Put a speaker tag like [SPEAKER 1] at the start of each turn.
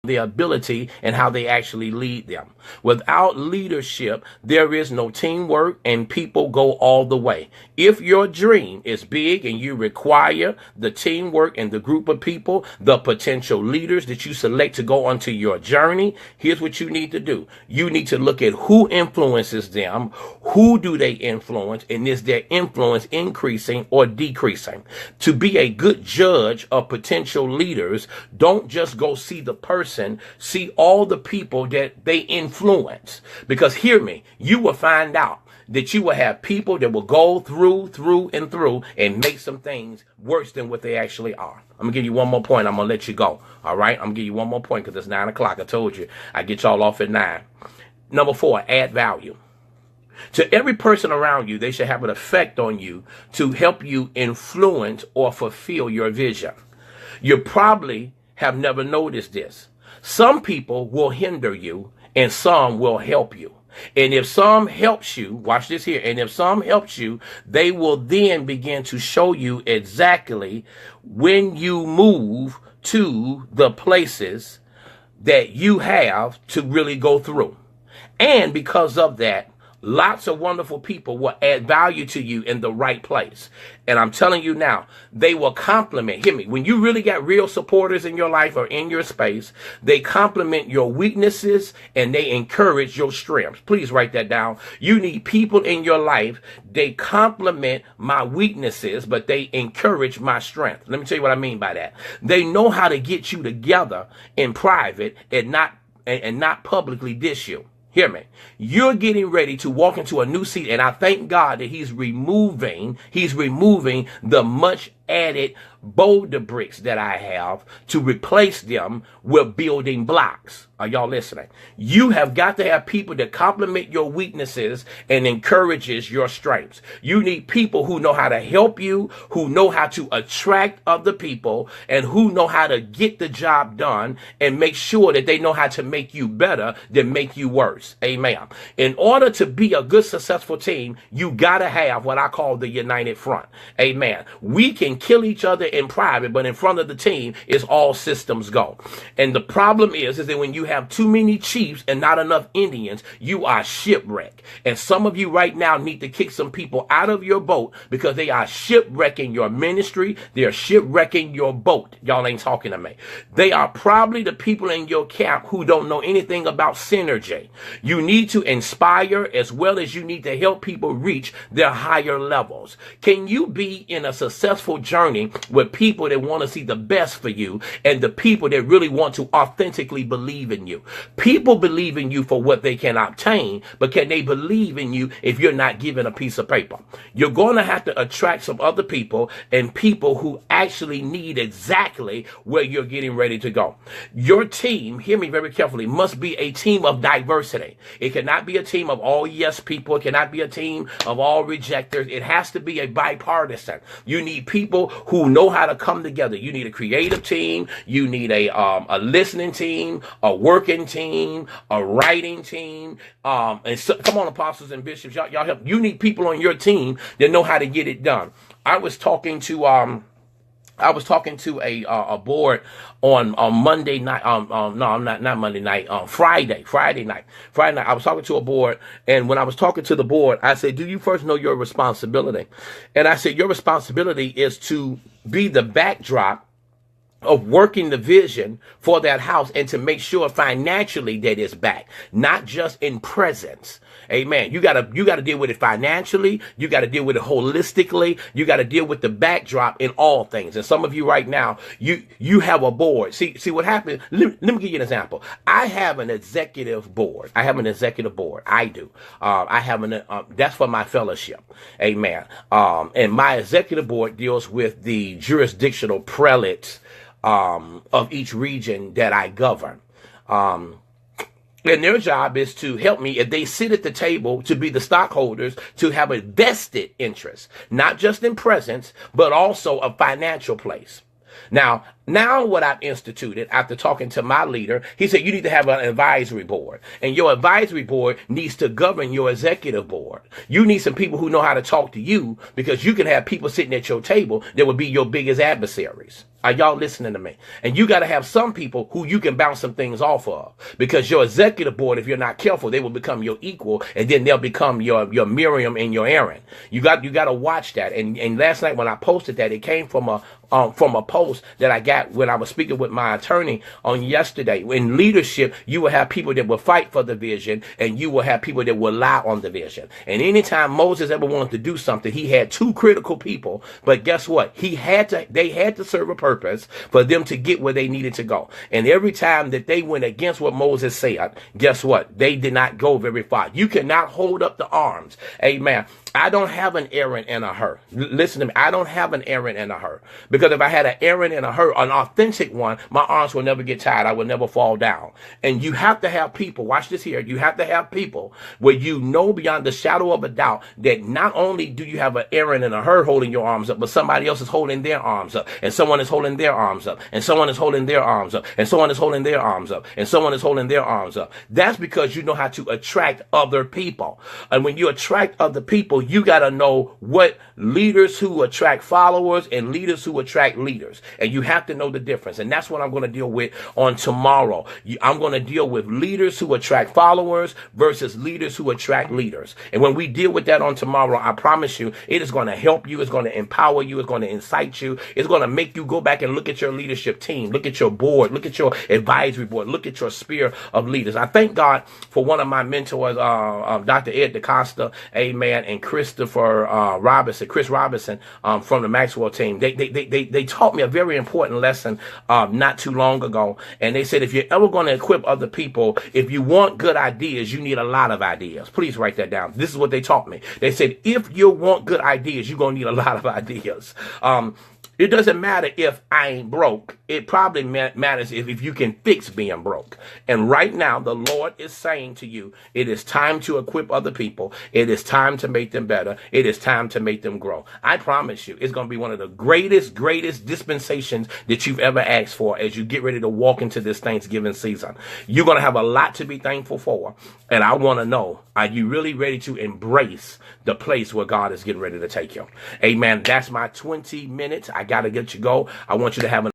[SPEAKER 1] their ability and how they actually lead them. Without leadership, there is no teamwork and people go all the way. If your dream is big and you require the teamwork and the group of people, the potential leaders that you select to go onto your journey, here's what you need to do. You need to look at who influences them, who do they influence, and is their influence increasing or decreasing? To be a good judge of potential leaders, don't just go see the person, see all the people that they influence. Because hear me, you will find out that you will have people that will go through and make some things worse than what they actually are. I'm gonna give you one more point. I'm gonna let you go. All right. I'm gonna give you one more point because it's 9 o'clock. I told you I get y'all off at 9. Number 4, add value. To every person around you, they should have an effect on you to help you influence or fulfill your vision. You probably have never noticed this. Some people will hinder you and some will help you. And if some helps you, watch this here, and if some helps you, they will then begin to show you exactly when you move to the places that you have to really go through. And because of that, lots of wonderful people will add value to you in the right place. And I'm telling you now, they will compliment. Hear me. When you really got real supporters in your life or in your space, they compliment your weaknesses and they encourage your strengths. Please write that down. You need people in your life. They compliment my weaknesses, but they encourage my strength. Let me tell you what I mean by that. They know how to get you together in private and not publicly dish you. Hear me. You're getting ready to walk into a new seat, and I thank God that he's removing the much added boulder bricks that I have to replace them with building blocks. Are y'all listening? You have got to have people that compliment your weaknesses and encourages your strengths. You need people who know how to help you, who know how to attract other people, and who know how to get the job done and make sure that they know how to make you better than make you worse. Amen. In order to be a good, successful team, you got to have what I call the united front. Amen. We can kill each other in private, but in front of the team is all systems go. And the problem is that when you have too many chiefs and not enough Indians, you are shipwrecked. And some of you right now need to kick some people out of your boat because they are shipwrecking your ministry. They are shipwrecking your boat. Y'all ain't talking to me. They are probably the people in your camp who don't know anything about synergy. You need to inspire as well as you need to help people reach their higher levels. Can you be in a successful journey with people that want to see the best for you and the people that really want to authentically believe in you? People believe in you for what they can obtain, but can they believe in you if you're not given a piece of paper? You're going to have to attract some other people and people who actually need exactly where you're getting ready to go. Your team, hear me very carefully, must be a team of diversity. It cannot be a team of all yes people. It cannot be a team of all rejectors. It has to be a bipartisan. You need people who know how to come together. You need a creative team. You need a listening team, a working team, a writing team. And so, come on, apostles and bishops, y'all help. You need people on your team that know how to get it done. I was talking to a board on Monday night. No, not Monday night. Friday night. I was talking to a board, and when I was talking to the board, I said, "Do you first know your responsibility?" And I said, "Your responsibility is to be the backdrop of working the vision for that house and to make sure financially that it's back, not just in presence." Amen. You gotta deal with it financially. You gotta deal with it holistically. You gotta deal with the backdrop in all things. And some of you right now, you have a board. See what happened. Let me give you an example. I have an executive board. I do. I have that's for my fellowship. Amen. And my executive board deals with the jurisdictional prelates of each region that I govern. And their job is to help me, if they sit at the table, to be the stockholders, to have a vested interest, not just in presence, but also a financial place. Now, Now, what I've instituted after talking to my leader, he said, you need to have an advisory board. And your advisory board needs to govern your executive board. You need some people who know how to talk to you, because you can have people sitting at your table that would be your biggest adversaries. Are y'all listening to me? And you got to have some people who you can bounce some things off of, because your executive board, if you're not careful, they will become your equal, and then they'll become your Miriam and your Aaron. You got to watch that. And last night when I posted that, it came from a post that I got when I was speaking with my attorney on yesterday. In leadership, you will have people that will fight for the vision, and you will have people that will lie on the vision. And anytime Moses ever wanted to do something, he had two critical people, but guess what? They had to serve a purpose for them to get where they needed to go. And every time that they went against what Moses said, guess what? They did not go very far. You cannot hold up the arms. Amen. I don't have an Aaron and a Hur. Listen to me. I don't have an Aaron and a Hur. Because if I had an Aaron and a Hur, an authentic one, my arms will never get tired. I will never fall down. And you have to have people, watch this here, you have to have people where you know beyond the shadow of a doubt that not only do you have an Aaron and a Hur holding your arms up, but somebody else is holding their arms up, and someone is holding their arms up, and someone is holding their arms up, and someone is holding their arms up, and someone is holding their arms up. That's because you know how to attract other people. And when you attract other people, you got to know what leaders who attract followers and leaders who attract leaders. And you have to know the difference. And that's what I'm going to deal with on tomorrow. I'm going to deal with leaders who attract followers versus leaders who attract leaders. And when we deal with that on tomorrow, I promise you, it is going to help you. It's going to empower you. It's going to incite you. It's going to make you go back and look at your leadership team, look at your board, look at your advisory board, look at your sphere of leaders. I thank God for one of my mentors, Dr. Ed DaCosta, amen, and Christopher Chris Robinson from the Maxwell team. They taught me a very important lesson not too long ago. And they said, if you're ever going to equip other people, if you want good ideas, you need a lot of ideas. Please write that down. This is what they taught me. They said, if you want good ideas, you're going to need a lot of ideas. It doesn't matter if I ain't broke. It probably matters if you can fix being broke. And right now, the Lord is saying to you, it is time to equip other people. It is time to make them better. It is time to make them grow. I promise you, it's going to be one of the greatest dispensations that you've ever asked for as you get ready to walk into this Thanksgiving season. You're going to have a lot to be thankful for. And I want to know, are you really ready to embrace the place where God is getting ready to take you? Amen. That's my 20 minutes. I got to get you go. I want you to have an